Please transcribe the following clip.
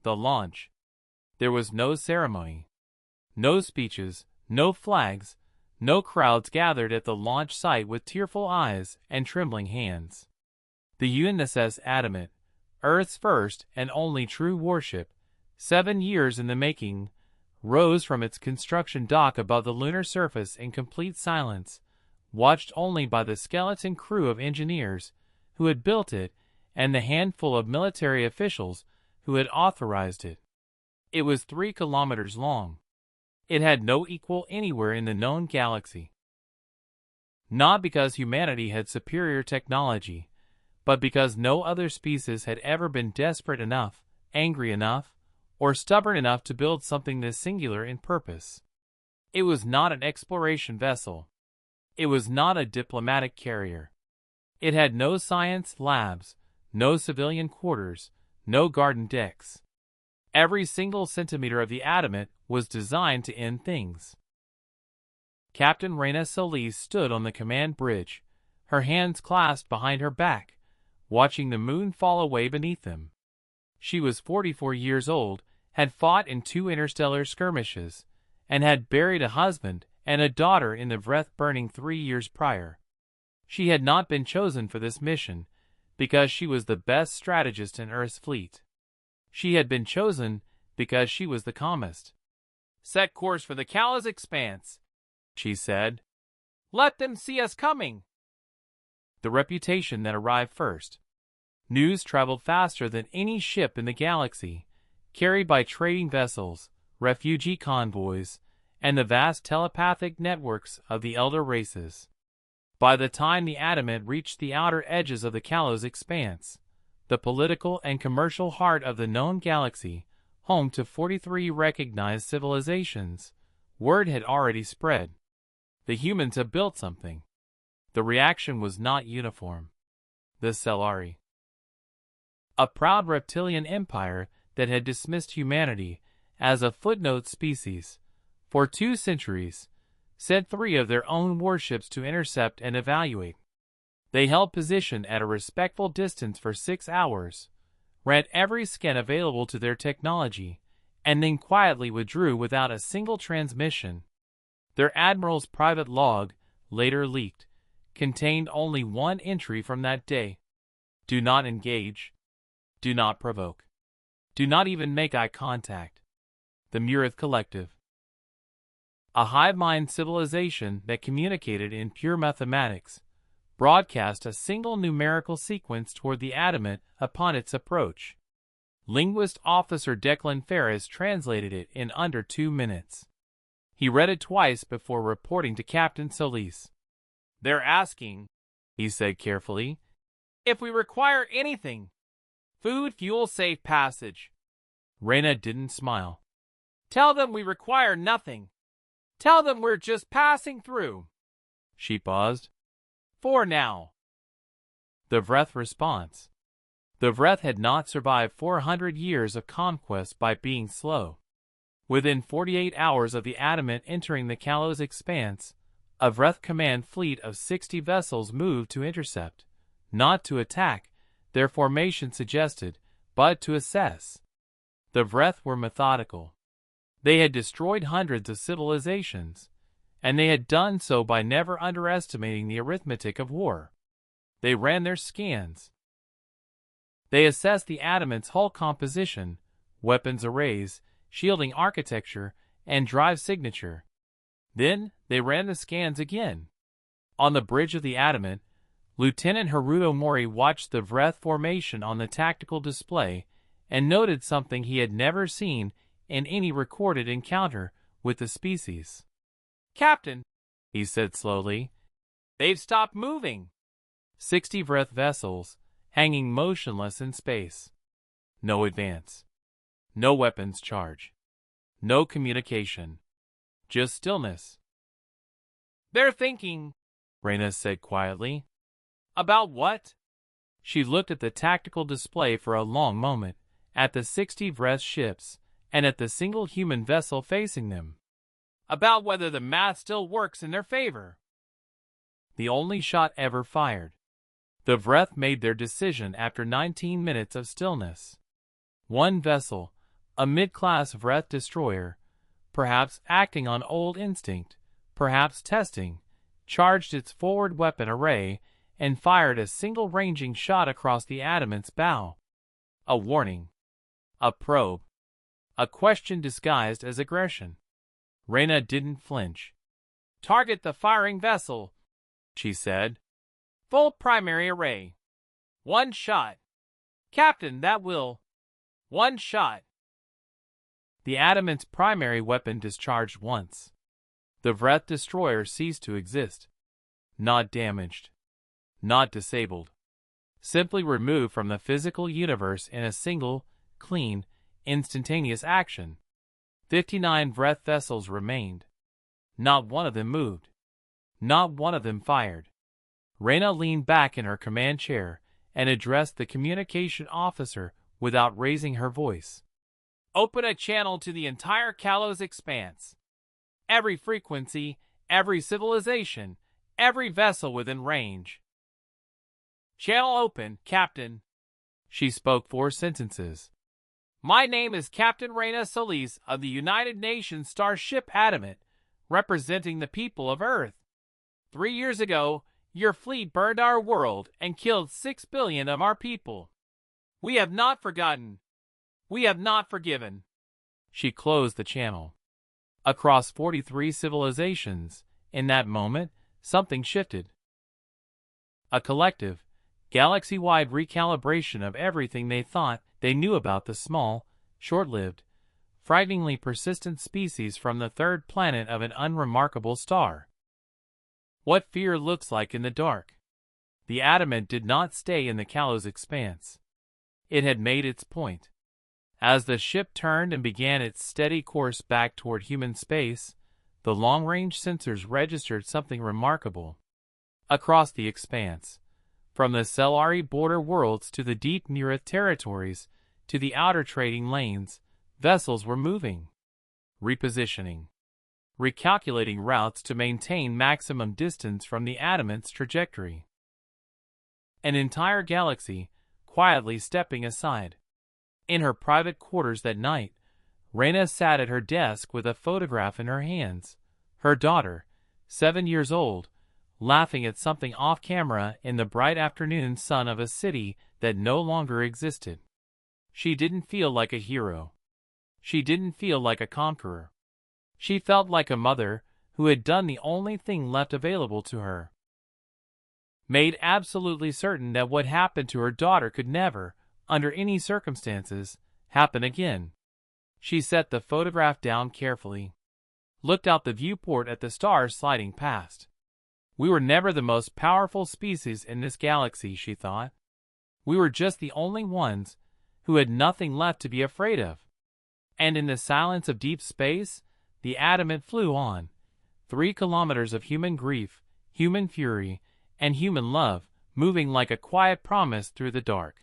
the launch. There was no ceremony. No speeches, no flags, no crowds gathered at the launch site with tearful eyes and trembling hands. The UNSS Adamant, Earth's first and only true warship, 7 years in the making, rose from its construction dock above the lunar surface in complete silence, watched only by the skeleton crew of engineers who had built it and the handful of military officials who had authorized it. It was 3 kilometers long. It had no equal anywhere in the known galaxy. Not because humanity had superior technology, but because no other species had ever been desperate enough, angry enough, or stubborn enough to build something this singular in purpose. It was not an exploration vessel. It was not a diplomatic carrier. It had no science labs, no civilian quarters, no garden decks. Every single centimeter of the Adamant was designed to end things. Captain Rena Solis stood on the command bridge, her hands clasped behind her back, watching the moon fall away beneath them. She was 44 years old, had fought in 2 interstellar skirmishes, and had buried a husband and a daughter in the Vreth burning 3 years prior. She had not been chosen for this mission because she was the best strategist in Earth's fleet. She had been chosen because she was the calmest. "Set course for the Kalos expanse," she said. "Let them see us coming." The reputation that arrived first. News traveled faster than any ship in the galaxy, carried by trading vessels, refugee convoys, and the vast telepathic networks of the elder races. By the time the Adamant reached the outer edges of the Kalos expanse, the political and commercial heart of the known galaxy, home to 43 recognized civilizations, word had already spread. The humans have built something. The reaction was not uniform. The Selari, a proud reptilian empire that had dismissed humanity as a footnote species, for 2 centuries, sent 3 of their own warships to intercept and evaluate. They held position at a respectful distance for 6 hours, read every scan available to their technology, and then quietly withdrew without a single transmission. Their admiral's private log, later leaked, contained only one entry from that day: "Do not engage. Do not provoke. Do not even make eye contact." The Murith Collective, a hive-mind civilization that communicated in pure mathematics, broadcast a single numerical sequence toward the Adamant upon its approach. Linguist Officer Declan Ferris translated it in under 2 minutes. He read it twice before reporting to Captain Solis. "They're asking," he said carefully, "if we require anything. Food, fuel, safe passage." Rena didn't smile. "Tell them we require nothing. Tell them we're just passing through." She paused. "For now." The Vreth response. The Vreth had not survived 400 years of conquest by being slow. Within 48 hours of the Adamant entering the Kalos expanse, a Vreth command fleet of 60 vessels moved to intercept, not to attack, their formation suggested, but to assess. The Vreth were methodical. They had destroyed hundreds of civilizations, and they had done so by never underestimating the arithmetic of war. They ran their scans. They assessed the Adamant's hull composition, weapons arrays, shielding architecture, and drive signature. Then they ran the scans again. On the bridge of the Adamant, Lieutenant Haruto Mori watched the Vreth formation on the tactical display and noted something he had never seen in any recorded encounter with the species. "Captain," he said slowly, "they've stopped moving." 60 Vreth vessels, hanging motionless in space. No advance. No weapons charge. No communication. Just stillness. "They're thinking," Rena said quietly. "About what?" She looked at the tactical display for a long moment, at the 60 Vreth ships, and at the single human vessel facing them. "About whether the math still works in their favor." The only shot ever fired. The Vreth made their decision after 19 minutes of stillness. One vessel, A mid-class Vreth destroyer, perhaps acting on old instinct, perhaps testing, charged its forward weapon array and fired a single ranging shot across the Adamant's bow. A warning. A probe. A question disguised as aggression. Reyna didn't flinch. "Target the firing vessel," she said. "Full primary array. One shot. Captain, that will. One shot." The Adamant's primary weapon discharged once. The Vreth destroyer ceased to exist. Not damaged. Not disabled. Simply removed from the physical universe in a single, clean, instantaneous action. 59 Vreth vessels remained. Not one of them moved. Not one of them fired. Reyna leaned back in her command chair and addressed the communication officer without raising her voice. "Open a channel to the entire Kalos expanse. Every frequency, every civilization, every vessel within range." "Channel open, Captain." She spoke 4 sentences. "My name is Captain Reyna Solis of the United Nations Starship Adamant, representing the people of Earth. 3 years ago, your fleet burned our world and killed 6 billion of our people. We have not forgotten. We have not forgiven." She closed the channel. Across 43 civilizations, in that moment, something shifted. A collective, galaxy-wide recalibration of everything they thought they knew about the small, short-lived, frighteningly persistent species from the third planet of an unremarkable star. What fear looks like in the dark. The Adamant did not stay in the Kalos expanse. It had made its point. As the ship turned and began its steady course back toward human space, the long-range sensors registered something remarkable. Across the expanse, from the Selari border worlds to the deep Neareth territories to the outer trading lanes, vessels were moving, repositioning, recalculating routes to maintain maximum distance from the Adamant's trajectory. An entire galaxy, quietly stepping aside. In her private quarters that night, Reyna sat at her desk with a photograph in her hands, her daughter, 7 years old, laughing at something off-camera in the bright afternoon sun of a city that no longer existed. She didn't feel like a hero. She didn't feel like a conqueror. She felt like a mother who had done the only thing left available to her. Made absolutely certain that what happened to her daughter could never, under any circumstances, happen again. She set the photograph down carefully, looked out the viewport at the stars sliding past. We were never the most powerful species in this galaxy, she thought. We were just the only ones who had nothing left to be afraid of. And in the silence of deep space, the Adamant flew on. 3 kilometers of human grief, human fury, and human love, moving like a quiet promise through the dark.